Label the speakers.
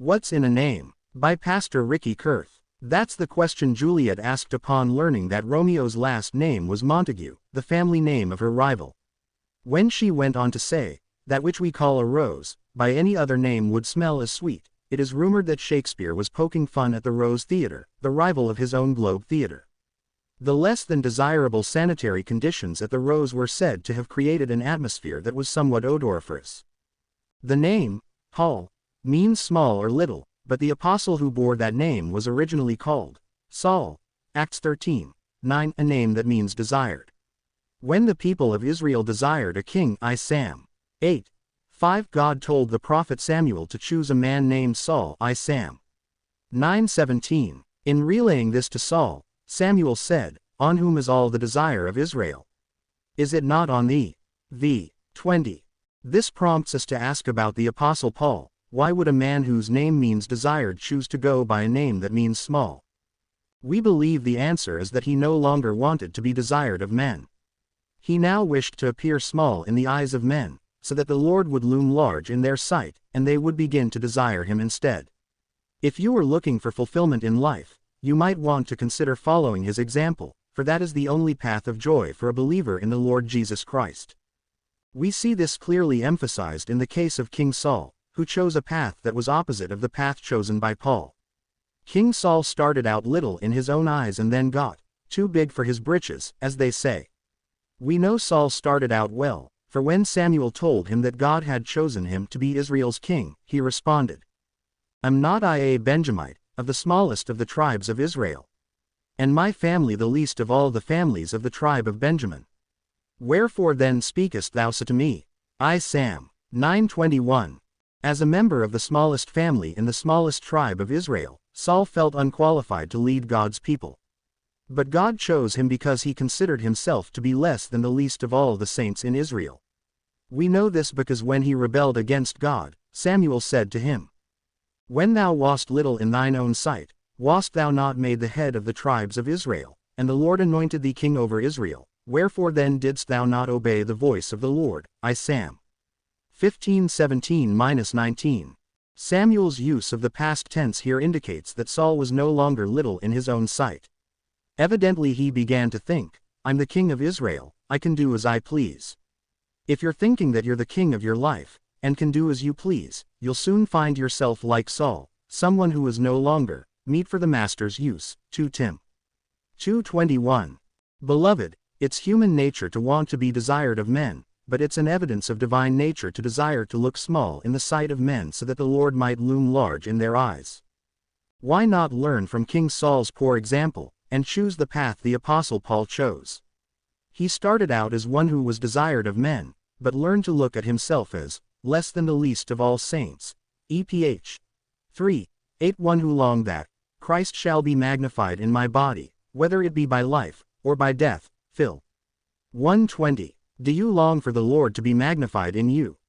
Speaker 1: What's in a name? By Pastor Ricky Kurth. That's the question Juliet asked upon learning that Romeo's last name was Montague, the family name of her rival. When she went on to say, that which we call a rose, by any other name would smell as sweet, it is rumored that Shakespeare was poking fun at the Rose Theatre, the rival of his own Globe Theatre. The less than desirable sanitary conditions at the Rose were said to have created an atmosphere that was somewhat odoriferous. The name, Paul, means small or little, but the apostle who bore that name was originally called Saul, Acts 13:9, a name that means desired. When the people of Israel desired a king, Sam 8:5, God told the prophet Samuel to choose a man named Saul, Sam 9:17. In relaying this to Saul, Samuel said, "On whom is all the desire of Israel? Is it not on thee?" v. 20. This prompts us to ask about the apostle Paul. Why would a man whose name means desired choose to go by a name that means small? We believe the answer is that he no longer wanted to be desired of men. He now wished to appear small in the eyes of men, so that the Lord would loom large in their sight, and they would begin to desire him instead. If you are looking for fulfillment in life, you might want to consider following his example, for that is the only path of joy for a believer in the Lord Jesus Christ. We see this clearly emphasized in the case of King Saul, who chose a path that was opposite of the path chosen by Paul. King Saul started out little in his own eyes and then got too big for his britches, as they say. We know Saul started out well, for when Samuel told him that God had chosen him to be Israel's king, he responded, "Am not I a Benjamite, of the smallest of the tribes of Israel? And my family the least of all the families of the tribe of Benjamin? Wherefore then speakest thou so to me?" Sam 9:21. As a member of the smallest family in the smallest tribe of Israel, Saul felt unqualified to lead God's people. But God chose him because he considered himself to be less than the least of all the saints in Israel. We know this because when he rebelled against God, Samuel said to him, "When thou wast little in thine own sight, wast thou not made the head of the tribes of Israel, and the Lord anointed thee king over Israel? Wherefore then didst thou not obey the voice of the Lord?" Sam 15:17-19. Samuel's use of the past tense here indicates that Saul was no longer little in his own sight. Evidently he began to think, "I'm the king of Israel, I can do as I please." If you're thinking that you're the king of your life, and can do as you please, you'll soon find yourself like Saul, someone who is no longer meet for the master's use. 2 Tim 2:21. Beloved, it's human nature to want to be desired of men, but it's an evidence of divine nature to desire to look small in the sight of men so that the Lord might loom large in their eyes. Why not learn from King Saul's poor example, and choose the path the Apostle Paul chose? He started out as one who was desired of men, but learned to look at himself as less than the least of all saints. EPH 3:8. One who longed that Christ shall be magnified in my body, whether it be by life, or by death. Phil 1:20. Do you long for the Lord to be magnified in you?